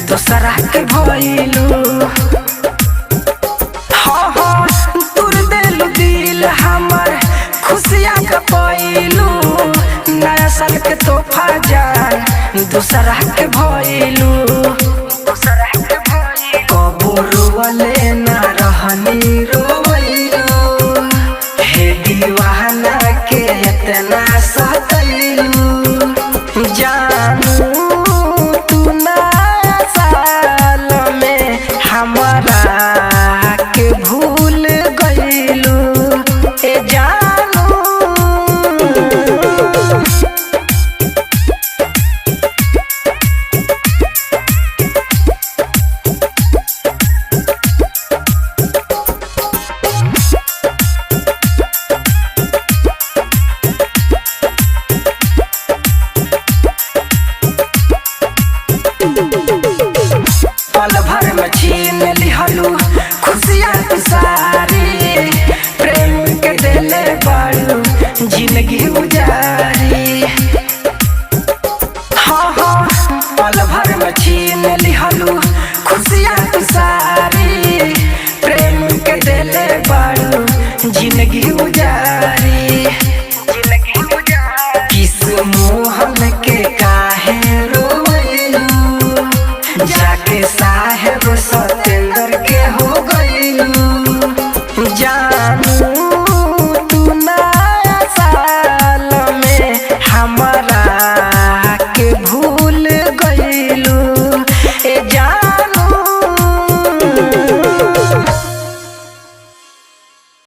दूसरा के भइलू। हाँ हाँ तुर देलू दिल हमर खुशियाँ का पैलू। नया साल के तोहफा जान दूसरा के भइलू। कबो रोवले ना रहनी रोवैलू। हे दीवाना के इतना सतैलू। जानू तू नया साल में हमारा के भूल गइलू। ए जानू पल भर में छीन लिहलू खुशियाँ तू सारी। प्रेम के देले बारू जिंदगी उजारी। हाँ हाँ पल भर में छीन लिहलू खुशियाँ तू सारी। प्रेम के देले बारू जिंदगी उजारी। किस मोहन के काहे रोवैलू। जाके साहेब सतेंद्र के हो गइलू।